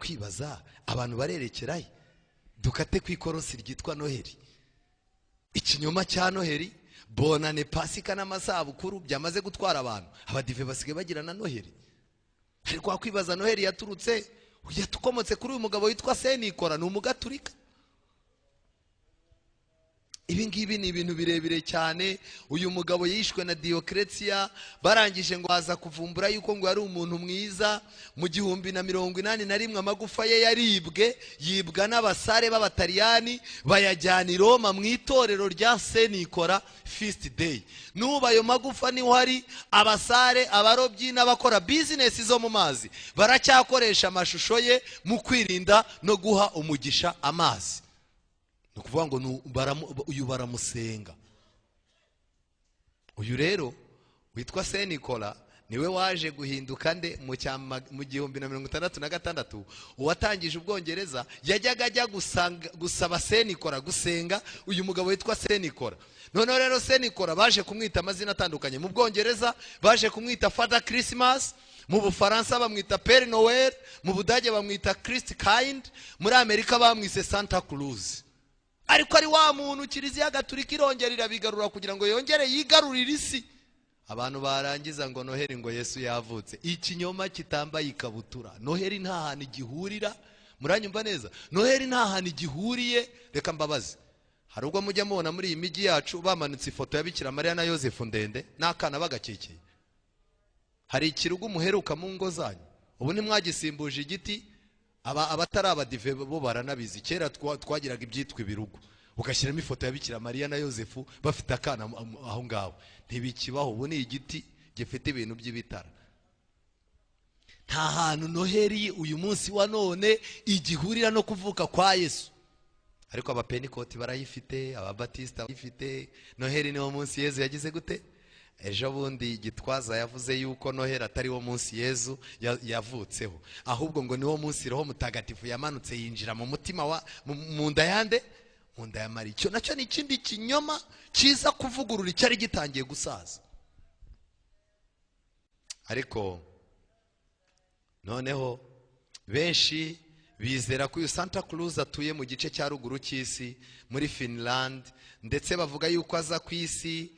kwibaza abantu barerekeraye dukate ku ikorosi ryitwa Noheli. Ikinyoma cya Noheli, bonane, Pasika n'amasabukuru byamaze gutwara abantu. Abadive basigaye bagira na Noheli. Ariko wakwibaza Noheli yaturutse yatukomotse kuri uyu mugabo witwa Senikora, ni umugaturika. Ibi ngibi ni ibintu birebire cyane. Uyu mugabo yishwe na Diocletia, barangije ngo aza kuvumbura yuko ngo ari umuntu mwiza. Mu 1081 amagufa ye yaribwe, yibwa n'abasare b'abataliyani, bayajyana i Roma mu itorero rya Senikora Feast Day. Nuba ayo magufa niho hari abasare, abarobyi n'abakora business zo mu mazi baracyakoresha amashusho ye mu kwirinda no guha umugisha amazi. Nukuvuga ngo uyu baramusenga. Uyu rero witwa Senikora niwe waje guhinduka nde mu 1066 uwatangije Ubwongereza. Yajyaga ajya gusaba Senikora gusenga uyu mugabo witwa Senikora. None rero Senikora baje kumwita amazina atandukanye. Mu Bwongereza baje kumwita Father Christmas, mu Bufaransa bamwita Père Noël, mu Budage bamwita Christ Kind, muri Amerika bamwise Santa Claus. Ariko ari wa muntu Kiliziya Gatolika irongerera bigarura kugira ngo yongere yigarurire isi. Abantu barangiza ngo Noheli ngo Yesu yavutse. Ikinyoma kitambaye ikabutura. Noheli nta hantu igihurira. Muranyumva neza? Noheli nta hantu igihuriye. Reka mbabaze, hari ubwo mujya mubona muri iyi migi yacu bamanutse ifoto ya Bikira Mariya na Yosefu ndende n'akana bagakekeye? Hari ikirugu muheruka mu ngo zanyu? Ubu ntimwagisimbuje igiti? Abatari abadive bo baranabizi. Kera twagiraga ibyitwa ibirugu, ugashyiramo ifoto ya Bikira Mariya na Yosefu bafite akana aho ngaho. Ntibikibaho. Ubu ni igiti gifite ibintu by'ibitara. Nta hantu Noheli uyu munsi wa none igihurira no kuvuka kwa Yesu. Ariko abapentikoti barayifite, ababatista barayifite. Noheli niwo munsi Yesu yagize gute? Ejo bundi Gitwaza yavuze yuko Noheli atari wo munsi Yesu yavutseho, ahubwo ngo niwo munsi Roho Mutagatifu yamanutse yinjira mu mutima wa mu nda yande, mu nda ya Mariya. Cyo nacyo ni ikindi kinyoma kiza kuvugurura icyari gitangiye gusaza. Ariko noneho benshi bizera ko uyu Santa Claus atuye mu gice cya ruguru cy'isi muri Finland, ndetse bavuga yuko aza ku isi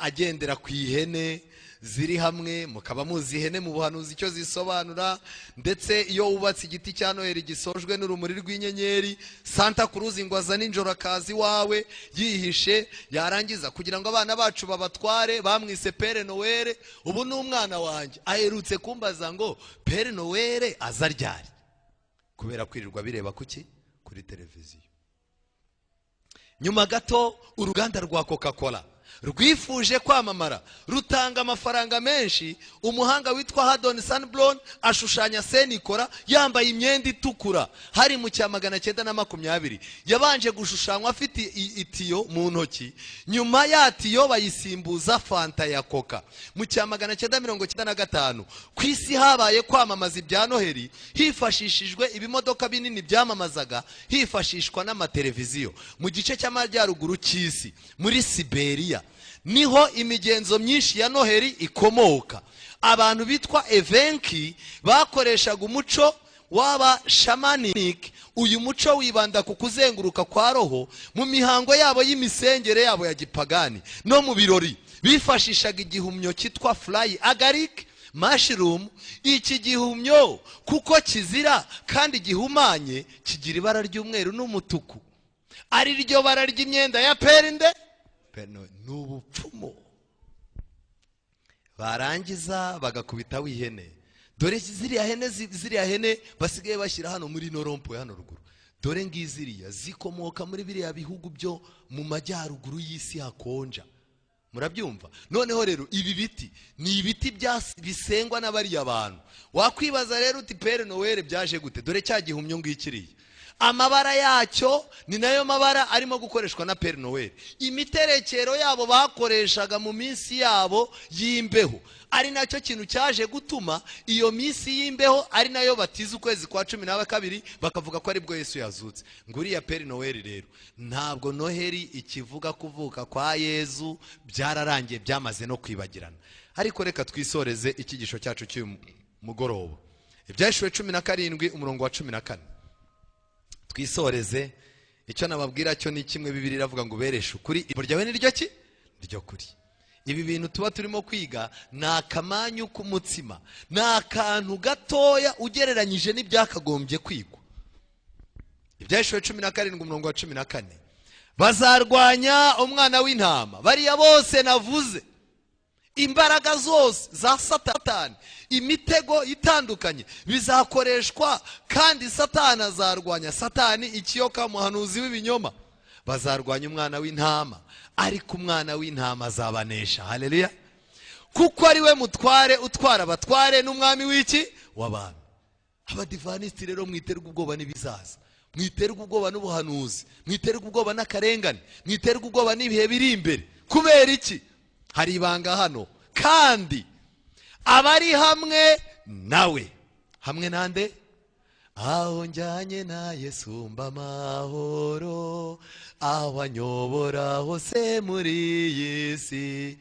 agendera ku ihene ziri hamwe. Mukaba muzi ihene mu buhanuzi icyo zisobanura. Ndetse iyo wubatse igiti cya Noheli gisojwe n'urumuri rw'inyenyeri, Santa Claus ngo aza nijoro akazi wawe yihishe, yarangiza kugira ngo abana bacu babatware. Bamwise Père Noël. Ubu ni umwana wanjye aherutse kumbaza ngo Père Noël aza ryari, kubera kwirirwa bireba kuki kuri televiziyo. Nyuma gato uruganda rwa Coca-Cola rwifuje kwamamara, rutanga amafaranga menshi. Umuhanga witwa Haddon Sandblom ashushanya Senikora yambaye imyenda itukura. Hari mu 1920 yabanje gushushanywa afite itiyo mu ntoki. Nyuma ya tiyo bayisimbuza fanta ya Coca. Mu 1995 ku isi habaye kwamamaza ibya Noheli hifashishijwe ibimodoka binini byamamazaga, hifashishwa n'amateleviziyo. Mu gice cy'amajyaruguru cy'isi muri Siberia niho imigenzo myinshi ya Noheli ikomoka. Abantu bitwa Evenki bakoreshaga umuco w'aba shamanic. Uyu muco wibanda ku kuzenguruka kwa roho mu mihango yabo y'imisengere yabo ya gipagani. No mu birori bifashishaga igihumyo cyitwa fly agaric mushroom. Iki gihumyo kuko kizira kandi gihumanye kigira ibara ry'umweru n'umutuku, ari ryo bara ry'imyenda ya perinde n'ubupfumu. Barangiza bagakubita w'ihene. Dore ziriya hene basigaye bashyira hano muri Norompo hano ruguru. Dore ngiziriya zikomoka muri biriya bihugu byo mu majyaruguru y'isi hakonja. Murabyumva? Noneho rero ibi biti ni ibiti bisengwa n'abari abantu. Wakwibaza rero uti Père Noël byaje gute? Dore cya gihumyo ngikiriye. Amabara yacyo ni nayo mabara arimo gukoreshwa na Père Noël. Imiterekero yabo bakoreshaga mu minsi yabo y'imbeho, ari nacyo kintu cyaje gutuma iyo minsi y'imbeho ari nayo batiza ukwezi kwa 12 bakavuga ko ari bwo Yesu yazutse. Nguriya Père Noël rero ntabwo Noheli ikivuga kuvuka kwa Yesu, byararangiye byamaze no kwibagirana. Ariko reka twisoreze ikigisho cyacu cy'uyu mugoroba. Ibyahishuriwe 17 umurongo wa 14. Twisoreze icyo nababwira cyo ni kimwe. Bibiliya iravuga ngo bereshe ukuri, ijambo ryawe ni ryo ki? Ryo kuri. Ibi bintu tuba turimo kwiga ni akamanyu k'umutsima, ni akantu gatoya ugereranyije n'ibyakagombye kwigwa. Ibyahishuriwe 17 umurongo wa 14. Bazarwanya umwana w'intama, bariya bose navuze, imbaraga zose za Satani, imitego itandukanye bizakoreshwa, kandi Satani azarwanya. Satani ikiyoka, muhanuzi w'ibinyoma. Bazarwanya umwana w'intama, ariko umwana w'intama azabanesha. Haleluya! Kuko ari we mutware utwara abatware, n'umwami w'iki? W'abantu. Abadivanisi rero mwiterwa ubwoba n'ibizaza, mwiterwa ubwoba n'ubuhanuzi, mwiterwa ubwoba n'akarengane, mwiterwa ubwoba n'ibihe biri imbere. Kubera iki? Hari ibanga hano. Kandi abari hamwe nawe, hamwe nande? Aho njyanye na Yesu mba amahoro, aho anyobora hose muri iyi si,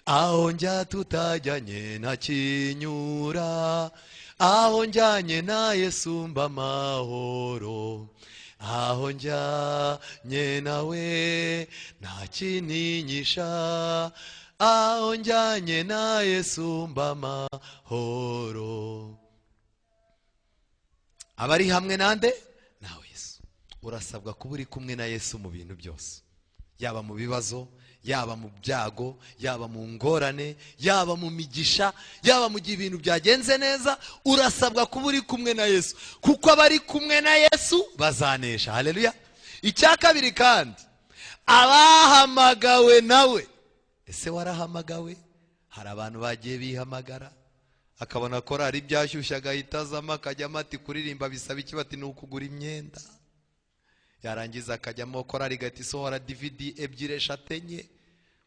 aho njya tutajyanye na kinyura, aho njyanye na Yesu mba amahoro, aho njyanye nawe nta kintinyisha, aho njyanye na Yesu mba amahoro. Abari hamwe nande? Nawe Yesu. Urasabwa kuba uri kumwe na Yesu mu bintu byose, yaba mu bibazo, yaba mu byago, yaba mu ngorane, yaba mu migisha, yaba mu gihe ibintu byagenze neza. Urasabwa kuba uri kumwe na Yesu, kuko abari kumwe na Yesu bazanesha. Haleluya! Icya kabiri kandi, abahamagawe nawe. Ese warahamagawe? Hari abantu bagiye bihamagara, akabona korari byashyushye agahita azamo, akajyamo ati kuririmba bisaba iki? Bati ni ukugura imyenda. Yarangiza akajyamo korari igahita isohora DVD 2, 3, 4,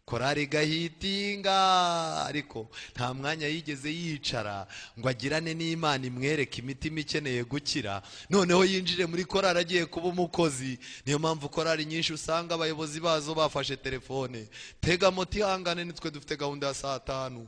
korari gahitinga, ariko nta mwanya yigeze yicara ngo agirane n'Imana imwereke imitima ikeneye gukira. Noneho yinjire muri korari agiye kuba umukozi. Niyo mpamvu korari nyinshi usanga abayobozi bazo bafashe telefone, tega moto ihangane, nitwe dufite gahunda ya saa 5,